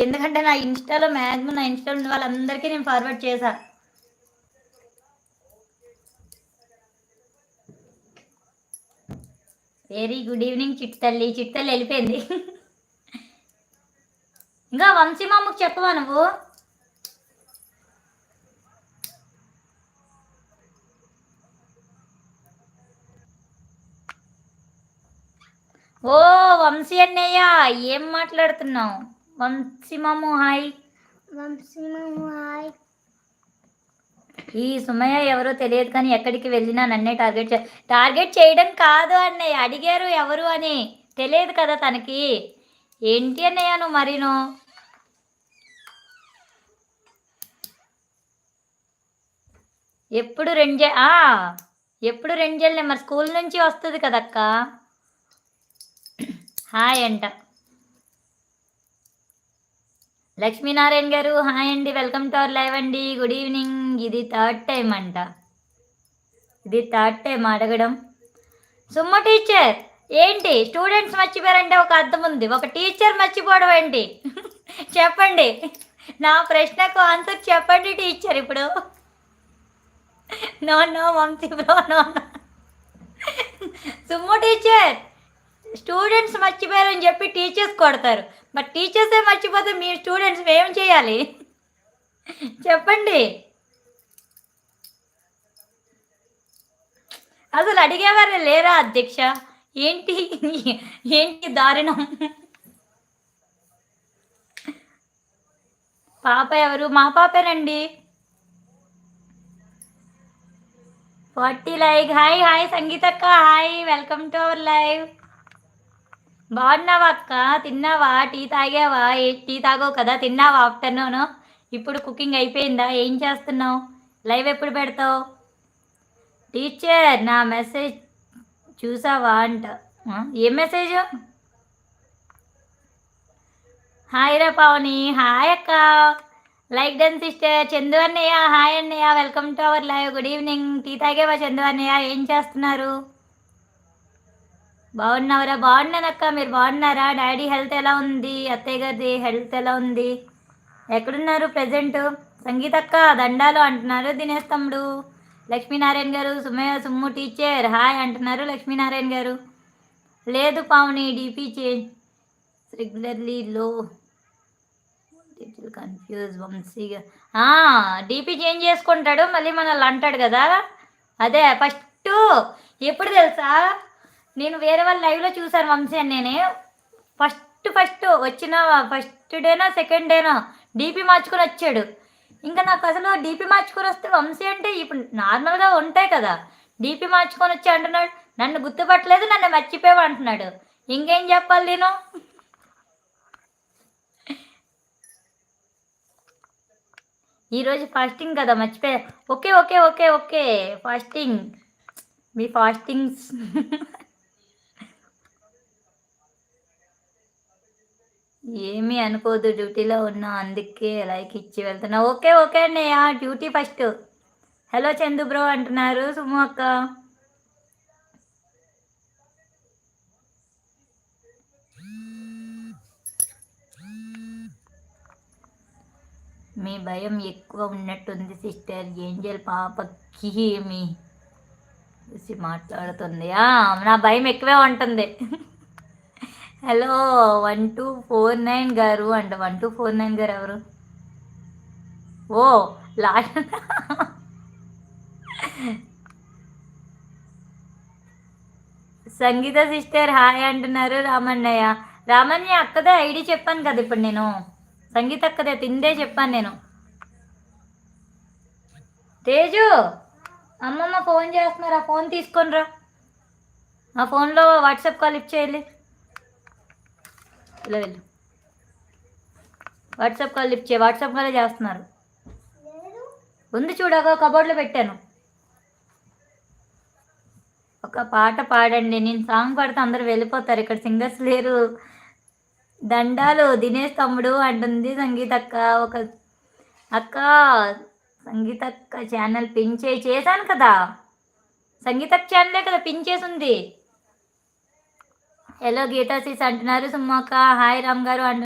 ఎందుకంటే నా ఇన్స్టాలో మ్యాక్సిమం నా ఇన్స్టాలో ఉన్న వాళ్ళందరికీ నేను ఫార్వర్డ్ చేశా. వెరీ గుడ్ ఈవినింగ్ చిట్టల్లి వెళ్ళిపోయింది. ఇంకా వంశీ మామకు చెప్పవా నువ్వు? ఓ వంశీ అన్నయ్య ఏం మాట్లాడుతున్నావు? వంశీ మాము హాయ్. వంశీ మాము హాయ్. ఈ సుమయ్య ఎవరో తెలియదు కానీ ఎక్కడికి వెళ్ళినా నన్నే టార్గెట్ చేయడం కాదు అన్నయ్య, అడిగారు ఎవరు అని. తెలియదు కదా తనకి. ఏంటి అన్నయ్య నువ్వు మరీను? ఎప్పుడు ఎప్పుడు రెంజేళ్ళే మరి స్కూల్ నుంచి వస్తుంది కదక్క. హాయ్ అంట లక్ష్మీనారాయణ గారు. హాయ్ అండి, వెల్కమ్ టు అవర్ లైవ్ అండి. Good evening. ఇది థర్డ్ టైం అంట, ఇది థర్డ్ టైం అడగడం. సుమ్మ టీచర్ ఏంటి స్టూడెంట్స్ మర్చిపోయారంటే ఒక అర్థం ఉంది, ఒక టీచర్ మర్చిపోవడం ఏంటి? చెప్పండి, నా ప్రశ్నకు ఆన్సర్ చెప్పండి టీచర్. ఇప్పుడు no no Vamshi bro no. సుమ్ము టీచర్ స్టూడెంట్స్ మర్చిపోయారని చెప్పి టీచర్స్ కొడతారు, మరి టీచర్సే మర్చిపోతే మీ స్టూడెంట్స్ ఏం చేయాలి? చెప్పండి. అసలు అడిగేవారే లేరా అధ్యక్ష? ఏంటి ఏంటి దారుణం? పాప ఎవరు? మా పాపేనండి. 40 లైక్. హాయ్ హాయ్ సంగీతక్క, hi, welcome to our live. బాగున్నావా అక్క? తిన్నావా? టీ తాగావా? టీ తాగవు కదా, తిన్నావా ఆఫ్టర్నూన్? ఇప్పుడు కుకింగ్ అయిపోయిందా? ఏం చేస్తున్నావు? లైవ్ ఎప్పుడు పెడతావు? టీచర్ నా మెసేజ్ చూసావా అంట. ఏం మెసేజ్? హాయ్ రా పావని. హాయ్ అక్క. Like done sister. చందు అన్నయ్య హాయ్ అన్నయ్య, welcome to our live. Good evening. Tea తాగేవా చందు అన్నయ్య? ఏం చేస్తున్నారు? బాగున్నావరా? బాగున్నానక్క, మీరు బాగున్నారా? డాడీ హెల్త్ ఎలా ఉంది? అత్తయ్య గారి హెల్త్ ఎలా ఉంది? ఎక్కడున్నారు ప్రజెంట్? సంగీతక్క దండాలు అంటున్నారు దినేష్ తమ్ముడు. లక్ష్మీనారాయణ గారు సుమ్ము టీచర్ హాయ్ అంటున్నారు లక్ష్మీనారాయణ గారు. లేదు పావుని, డీపీ చేంజ్ రెగ్యులర్లీ లో కన్ఫ్యూజ్ వంశీగా. డీపీ చేంజ్ చేసుకుంటాడు, మళ్ళీ మనల్ని అంటాడు కదా. అదే ఫస్ట్ ఎప్పుడు తెలుసా, నేను వేరే వాళ్ళ లైవ్లో చూసాను వంశీ అని. నేనే ఫస్ట్ వచ్చిన ఫస్ట్ డేనా సెకండ్ డేనా డీపీ మార్చుకొని వచ్చాడు. ఇంకా నాకు అసలు డీపీ మార్చుకొని వస్తే వంశీ అంటే ఇప్పుడు నార్మల్గా ఉంటాయి కదా, డీపీ మార్చుకొని వచ్చి అంటున్నాడు నన్ను గుర్తుపట్టలేదు, నన్ను మర్చిపోయావు అంటున్నాడు. ఇంకేం చెప్పాలి నేను? ఈరోజు ఫాస్టింగ్ కదా, మర్చిపోయా. Okay okay okay okay fasting. మీ ఫాస్టింగ్స్ ఏమీ అనుకోదు, డ్యూటీలో ఉన్నా అందుకే లైక్ ఇచ్చి వెళ్తున్నా. ఓకే ఓకే అన్నయ్య, duty first. Hello Chandu bro అంటున్నారు సుము అక్క. మీ భయం ఎక్కువ ఉన్నట్టుంది సిస్టర్. ఏంజల్ పాపకి మీ చూసి మాట్లాడుతుంది. నా భయం ఎక్కువే ఉంటుంది. హలో 1249 గారు అంట. 1249 గారు ఎవరు? ఓ లాస్ట్ సంగీత సిస్టర్ హాయ్ అంటున్నారు రామన్నయ్య. రామన్నయ్య అక్కదే ఐడి చెప్పాను కదా ఇప్పుడు నేను, సంగీత అక్కదే తిందే చెప్పాను నేను. తేజు అమ్మమ్మ ఫోన్ చేస్తున్నారు, ఆ ఫోన్ తీసుకొని రా. ఆ ఫోన్లో వాట్సాప్ కాల్ లిఫ్ట్ చేయాలి. ఇలా వెళ్ళు, వాట్సాప్ కాల్ లిఫ్ట్ చేయి. వాట్సాప్ కాలే చేస్తున్నారు. ఉంది చూడగా కబోర్డ్లో పెట్టాను. ఒక పాట పాడండి. నేను సాంగ్ పాడితే అందరు వెళ్ళిపోతారు, ఇక్కడ సింగర్స్ లేరు. దండాలు దినేష్ తమ్ముడు అంటుంది సంగీత అక్క. ఒక అక్క సంగీత అక్క ఛానల్ పిన్ చేశాను కదా, సంగీత ఛానలే కదా పిన్ చేసి ఉంది. హలో గీతాసీస్ అంటున్నారు సుమ్మక్క. హాయ్ రామ్ గారు అంటున్నారు.